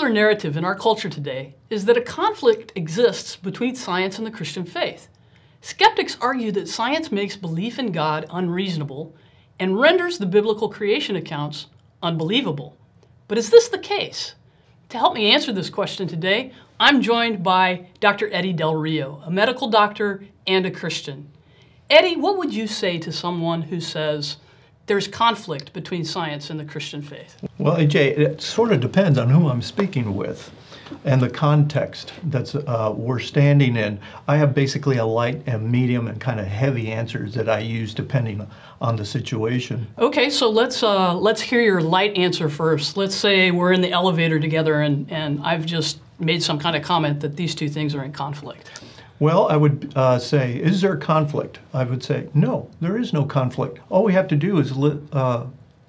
popular narrative in our culture today is that a conflict exists between science and the Christian faith. Skeptics argue that science makes belief in God unreasonable and renders the biblical creation accounts unbelievable. But is this the case? To help me answer this question today, I'm joined by Dr. Eddy Del Rio, a medical doctor and a Christian. Eddy, what would you say to someone who says there's conflict between science and the Christian faith? Well, AJ, it sort of depends on who I'm speaking with and the context that's we're standing in. I have basically a light and medium and kind of heavy answers that I use depending on the situation. Okay, so let's hear your light answer first. Let's say we're in the elevator together and I've just made some kind of comment that these two things are in conflict. Well, I would say, is there a conflict? I would say, no, there is no conflict. All we have to do is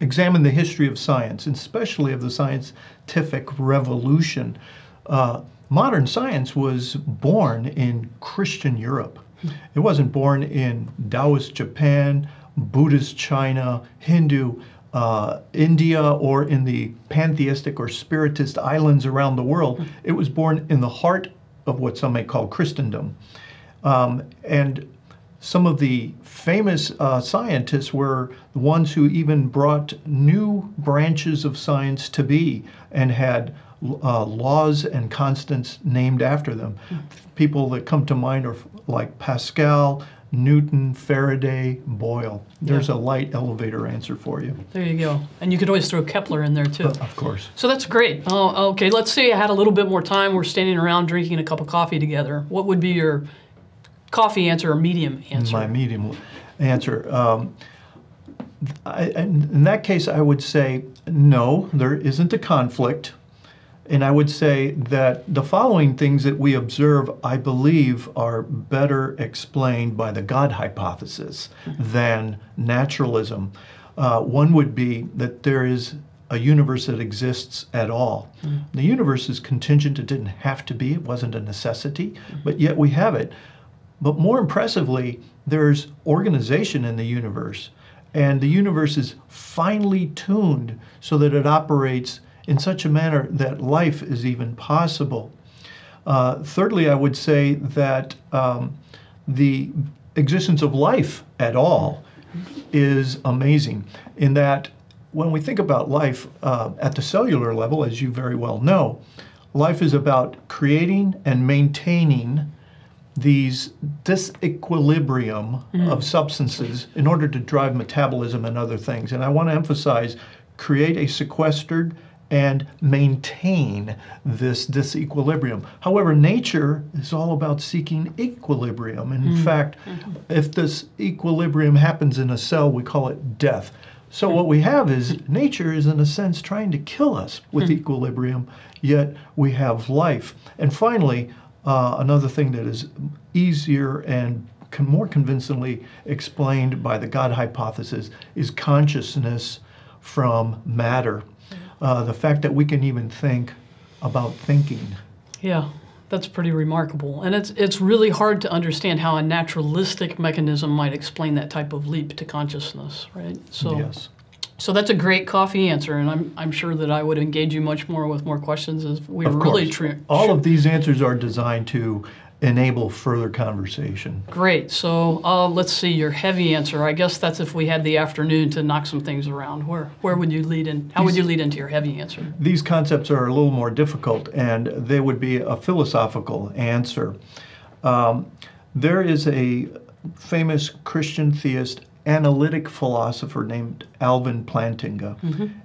examine the history of science, and especially of the scientific revolution. Modern science was born in Christian Europe. It wasn't born in Taoist Japan, Buddhist China, Hindu India, or in the pantheistic or spiritist islands around the world. It was born in the heart of what some may call Christendom. And some of the famous scientists were the ones who even brought new branches of science to be and had laws and constants named after them. People that come to mind are like Pascal, Newton, Faraday, Boyle. There's a light elevator answer for you. There you go. And you could always throw Kepler in there too. Of course. So that's great. Okay, let's say I had a little bit more time. We're standing around drinking a cup of coffee together. What would be your coffee answer or medium answer? My medium answer. In that case, I would say, no, there isn't a conflict. And I would say that the following things that we observe, I believe, are better explained by the God hypothesis than naturalism. One would be that there is a universe that exists at all. The universe is contingent. It didn't have to be. It wasn't a necessity, but yet we have it. But more impressively, there's organization in the universe. And the universe is finely tuned so that it operates in such a manner that life is even possible. Thirdly, I would say that the existence of life at all is amazing, in that when we think about life at the cellular level, as you very well know, life is about creating and maintaining this equilibrium of substances in order to drive metabolism and other things. And I want to emphasize, create a sequestered and maintain this equilibrium. However, nature is all about seeking equilibrium. And in fact, if this equilibrium happens in a cell, we call it death. So what we have is nature is, in a sense, trying to kill us with equilibrium, yet we have life. And finally, another thing that is easier and more convincingly explained by the God hypothesis is consciousness from matter. The fact that we can even think about thinking. Yeah, that's pretty remarkable. And it's really hard to understand how a naturalistic mechanism might explain that type of leap to consciousness, right? So, yes. So that's a great coffee answer, and I'm sure that I would engage you much more with more questions as we Of really course. All of these answers are designed to enable further conversation. Great. So let's see, your heavy answer. I guess that's if we had the afternoon to knock some things around. Where would you lead in? How would you lead into your heavy answer? These concepts are a little more difficult, and they would be a philosophical answer. There is a famous Christian theist, analytic philosopher named Alvin Plantinga,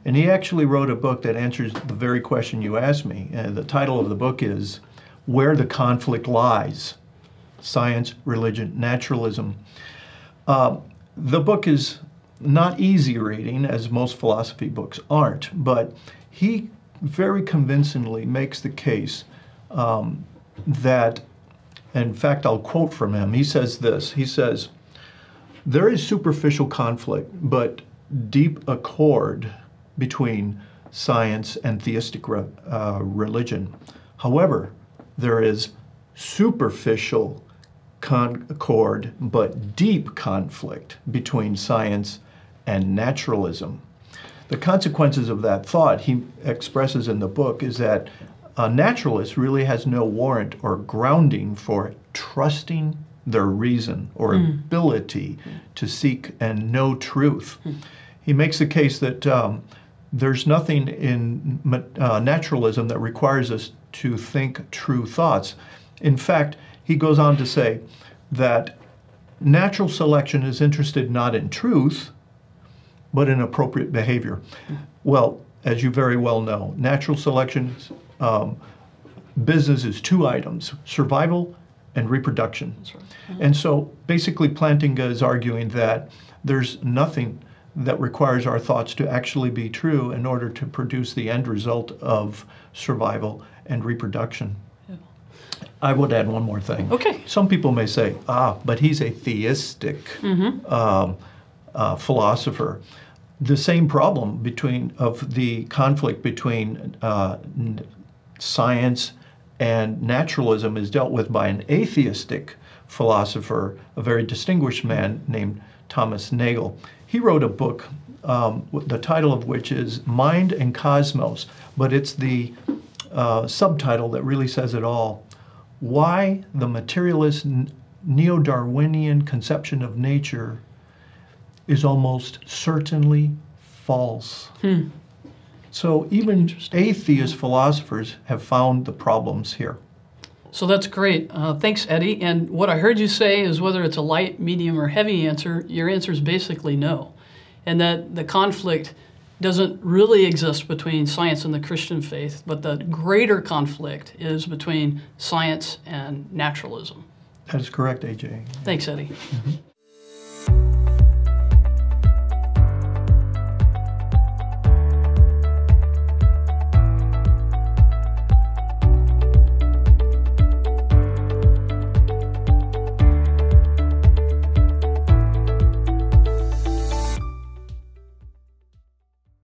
and he actually wrote a book that answers the very question you asked me. And the title of the book is Where the Conflict Lies: Science, Religion, Naturalism. The book is not easy reading, as most philosophy books aren't, but he very convincingly makes the case that, in fact, I'll quote from him. He says this, he says, "There is superficial conflict, but deep accord between science and theistic religion. However, there is superficial concord, but deep conflict between science and naturalism." The consequences of that thought he expresses in the book is that a naturalist really has no warrant or grounding for trusting their reason or ability to seek and know truth. He makes the case that there's nothing in naturalism that requires us to think true thoughts. In fact, he goes on to say that natural selection is interested not in truth, but in appropriate behavior. Well, as you very well know, natural selection's business is two items: survival and reproduction. That's right. And so basically Plantinga is arguing that there's nothing that requires our thoughts to actually be true in order to produce the end result of survival and reproduction. Yeah. I would add one more thing. Okay. Some people may say, but he's a theistic philosopher. The same problem of the conflict between science and naturalism is dealt with by an atheistic philosopher, a very distinguished man named Thomas Nagel. He wrote a book, the title of which is Mind and Cosmos, but it's the subtitle that really says it all: Why the Materialist Neo-Darwinian Conception of Nature is Almost Certainly False. So even atheist philosophers have found the problems here. So that's great. Thanks, Eddie. And what I heard you say is whether it's a light, medium, or heavy answer, your answer is basically no. And that the conflict doesn't really exist between science and the Christian faith, but the greater conflict is between science and naturalism. That is correct, AJ. Thanks, Eddie.